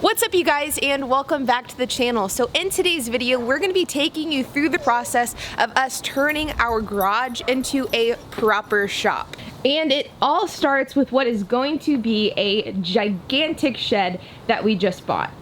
What's up, you guys, and welcome back to the channel. So in today's video, we're going to be taking you through the process of us turning our garage into a proper shop. And it all starts with what is going to be a gigantic shed that we just bought.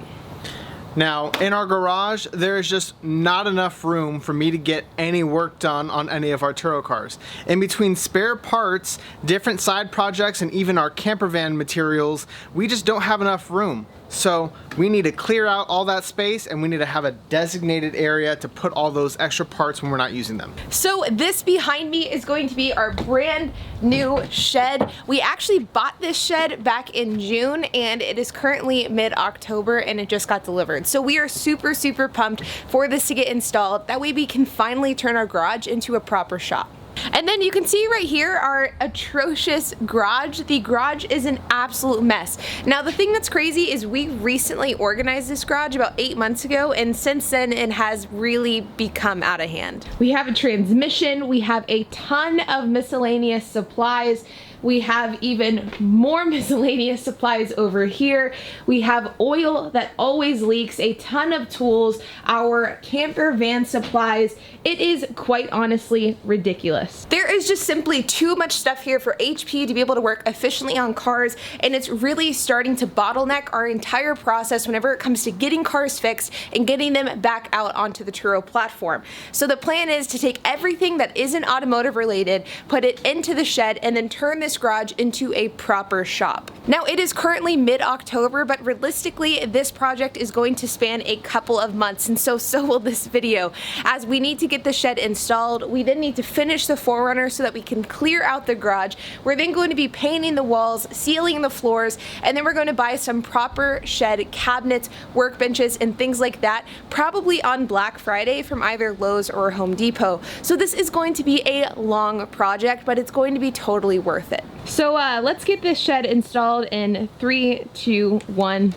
Now, in our garage, there is just not enough room for me to get any work done on any of our Turo cars. In between spare parts, different side projects, and even our camper van materials, we just don't have enough room. So we need to clear out all that space, and we need to have a designated area to put all those extra parts when we're not using them. So this behind me is going to be our brand new shed. We actually bought this shed back in June, and it is currently mid-October, and it just got delivered. So we are super pumped for this to get installed. That way we can finally turn our garage into a proper shop. And then you can see right here our atrocious garage. The garage is an absolute mess. Now the thing that's crazy is we recently organized this garage about 8 months ago, and since then it has really become out of hand. We have a transmission, we have a ton of miscellaneous supplies. We have even more miscellaneous supplies over here. We have oil that always leaks, a ton of tools, our camper van supplies. It is quite honestly ridiculous. There is just simply too much stuff here for HP to be able to work efficiently on cars, and it's really starting to bottleneck our entire process whenever it comes to getting cars fixed and getting them back out onto the Turo platform. So the plan is to take everything that isn't automotive related, put it into the shed, and then turn this garage into a proper shop. Now it is currently mid-October, but realistically this project is going to span a couple of months, and so will this video, as we need to get the shed installed. We then need to finish the Forerunner so that we can clear out the garage. We're then going to be painting the walls, sealing the floors, and then we're going to buy some proper shed cabinets, workbenches, and things like that, probably on Black Friday from either Lowe's or Home Depot. So this is going to be a long project, but it's going to be totally worth it. So let's get this shed installed in 3, 2, 1.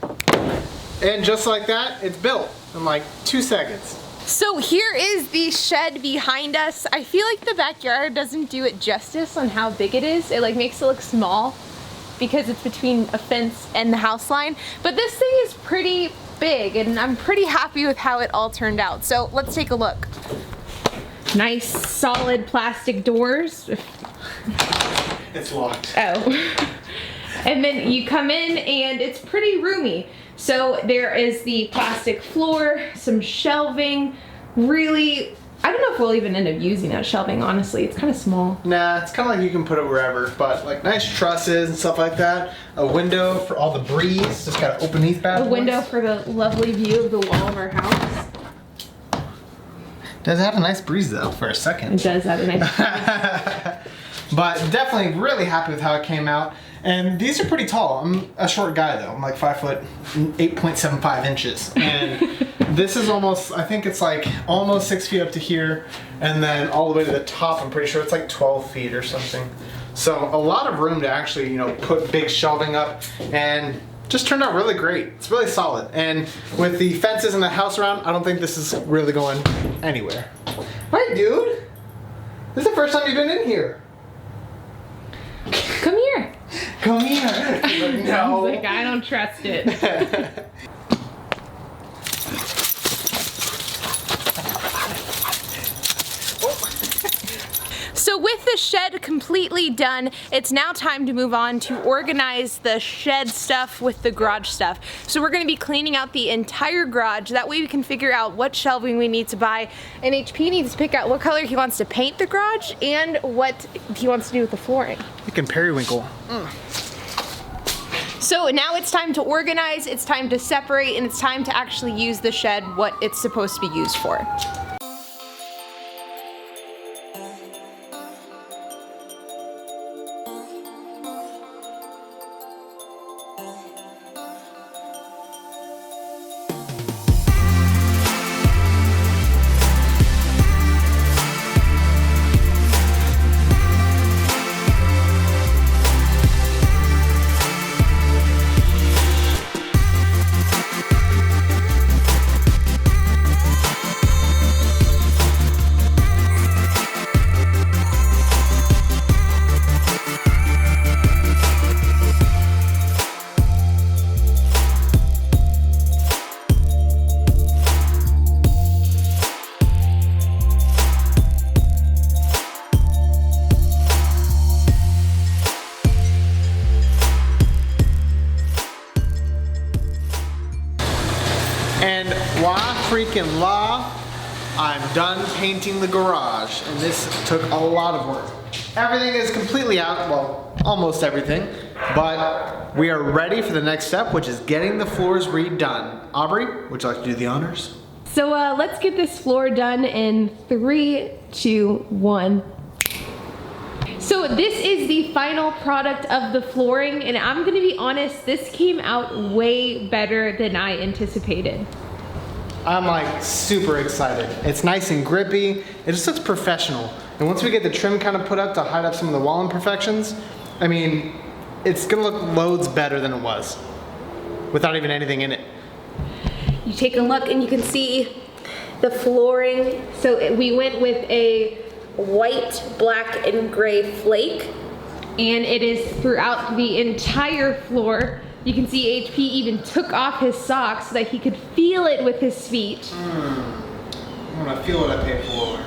And just like that, it's built in like 2 seconds. So here is the shed behind us. I feel like the backyard doesn't do it justice on how big it is. It like makes it look small because it's between a fence and the house line. But this thing is pretty big, and I'm pretty happy with how it all turned out. So let's take a look. Nice solid plastic doors. It's locked. Oh. And then you come in and it's pretty roomy. So there is the plastic floor, some shelving, really, I don't know if we'll even end up using that shelving, honestly. It's kind of small. Nah, it's kind of like you can put it wherever, but like nice trusses and stuff like that. A window for all the breeze, just gotta open these bad boys. A window for the lovely view of the wall of our house. Does have a nice breeze though, for a second. It does have a nice breeze. But definitely really happy with how it came out. And these are pretty tall. I'm a short guy though. I'm like 5 foot, 8.75 inches. And this is almost, I think it's like almost 6 feet up to here. And then all the way to the top, I'm pretty sure it's like 12 feet or something. So a lot of room to actually, you know, put big shelving up, and just turned out really great. It's really solid. And with the fences and the house around, I don't think this is really going anywhere. Right, dude? This is the first time you've been in here. Come here. Come here. Like, no. Like, I don't trust it. So with the shed completely done, it's now time to move on to organize the shed stuff with the garage stuff. So we're going to be cleaning out the entire garage. That way we can figure out what shelving we need to buy. And HP needs to pick out what color he wants to paint the garage and what he wants to do with the flooring. Like in periwinkle. So now it's time to organize, it's time to separate, and it's time to actually use the shed what it's supposed to be used for. And voila, freaking la, I'm done painting the garage. And this took a lot of work. Everything is completely out, well, almost everything. But we are ready for the next step, which is getting the floors redone. Aubrey, would you like to do the honors? So let's get this floor done in 3, 2, 1. So this is the final product of the flooring, and I'm gonna be honest, this came out way better than I anticipated. I'm like super excited. It's nice and grippy. It just looks professional. And once we get the trim kind of put up to hide up some of the wall imperfections, I mean, it's gonna look loads better than it was without even anything in it. You take a look and you can see the flooring. So we went with a white, black, and gray flake, and it is throughout the entire floor. You can see HP even took off his socks so that he could feel it with his feet. I'm gonna feel what I pay for.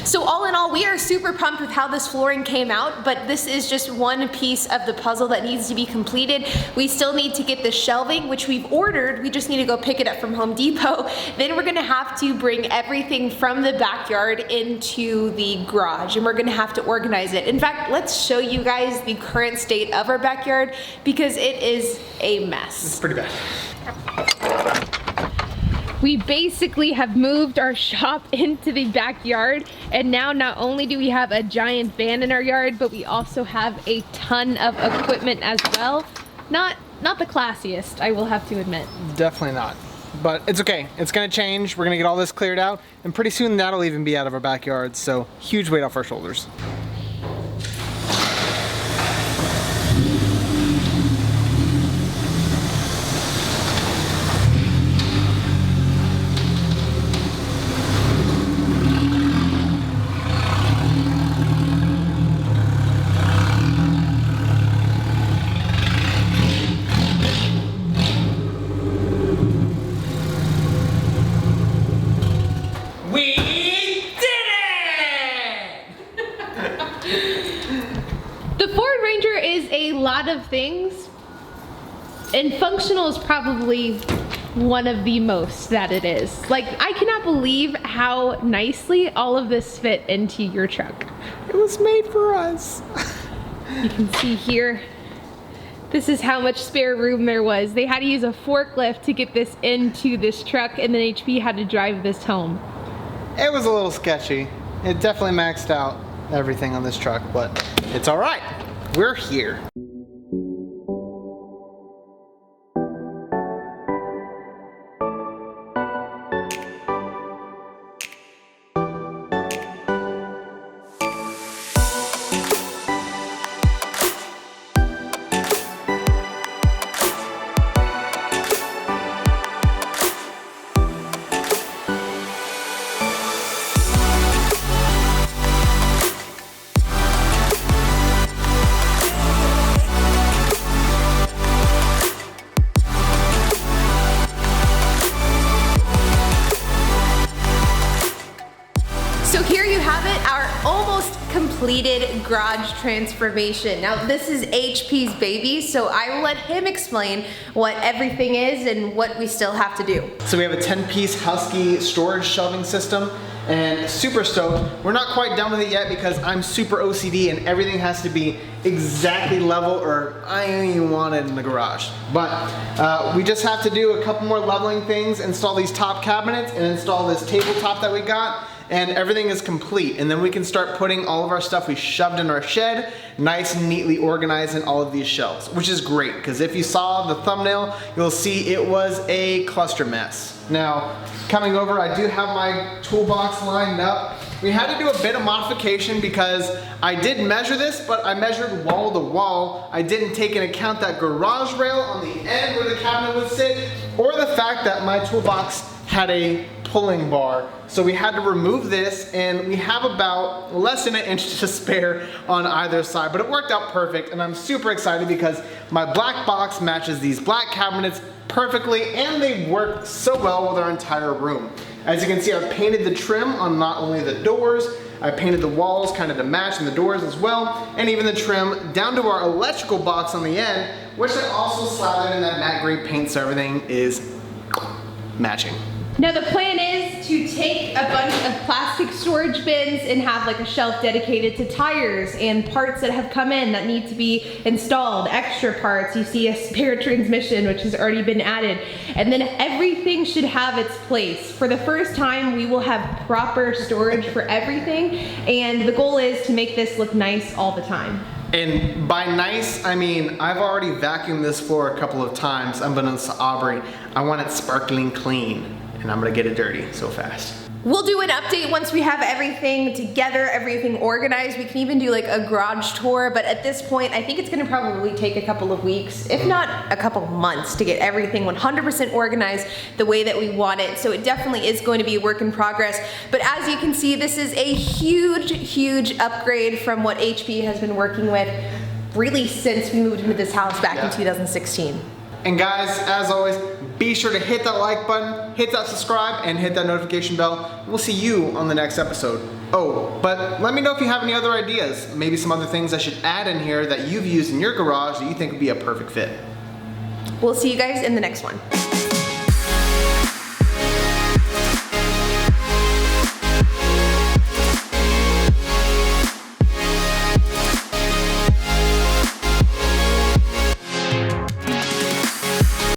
So all in all, we are super pumped with how this flooring came out, but this is just one piece of the puzzle that needs to be completed. We still need to get the shelving, which we've ordered. We just need to go pick it up from Home Depot. Then we're gonna have to bring everything from the backyard into the garage, and we're gonna have to organize it. In fact, let's show you guys the current state of our backyard because it is a mess. It's pretty bad. We basically have moved our shop into the backyard, and now not only do we have a giant van in our yard, but we also have a ton of equipment as well. Not the classiest, I will have to admit. Definitely not. But it's okay. It's gonna change. We're gonna get all this cleared out, and pretty soon that'll even be out of our backyard. So huge weight off our shoulders. Lot of things, and functional is probably one of the most that it is. Like, I cannot believe how nicely all of this fit into your truck. It was made for us. You can see here, this is how much spare room there was. They had to use a forklift to get this into this truck, and then HP had to drive this home. It was a little sketchy. It definitely maxed out everything on this truck, but it's all right. We're here. Completed garage transformation. Now this is HP's baby, so I will let him explain what everything is and what we still have to do. So we have a 10-piece Husky storage shelving system, and super stoked. We're not quite done with it yet because I'm super OCD and everything has to be exactly level, or I don't even want it in the garage. But we just have to do a couple more leveling things, install these top cabinets, and install this tabletop that we got. And everything is complete, and then we can start putting all of our stuff we shoved in our shed nice and neatly organized in all of these shelves, which is great because if you saw the thumbnail, you'll see it was a cluster mess. Now, coming over, I do have my toolbox lined up. We had to do a bit of modification because I did measure this, but I measured wall to wall. I didn't take into account that garage rail on the end where the cabinet would sit, or the fact that my toolbox had a pulling bar. So we had to remove this, and we have about less than an inch to spare on either side, but it worked out perfect, and I'm super excited because my black box matches these black cabinets perfectly, and they work so well with our entire room. As you can see, I've painted the trim on not only the doors, I painted the walls kind of to match in the doors as well, and even the trim down to our electrical box on the end, which I also slathered in that matte gray paint so everything is matching. Now the plan is to take a bunch of plastic storage bins and have like a shelf dedicated to tires and parts that have come in that need to be installed, extra parts. You see a spare transmission which has already been added, and then everything should have its place. For the first time we will have proper storage for everything, and the goal is to make this look nice all the time. And by nice, I mean, I've already vacuumed this floor a couple of times, unbeknownst to Aubrey. I want it sparkling clean, and I'm gonna get it dirty so fast. We'll do an update once we have everything together, everything organized. We can even do like a garage tour, but at this point, I think it's gonna probably take a couple of weeks, if not a couple months, to get everything 100% organized the way that we want it. So it definitely is going to be a work in progress. But as you can see, this is a huge, huge upgrade from what HP has been working with really since we moved into this house back in 2016. And guys, as always, be sure to hit that like button, hit that subscribe, and hit that notification bell. We'll see you on the next episode. Oh, but let me know if you have any other ideas. Maybe some other things I should add in here that you've used in your garage that you think would be a perfect fit. We'll see you guys in the next one.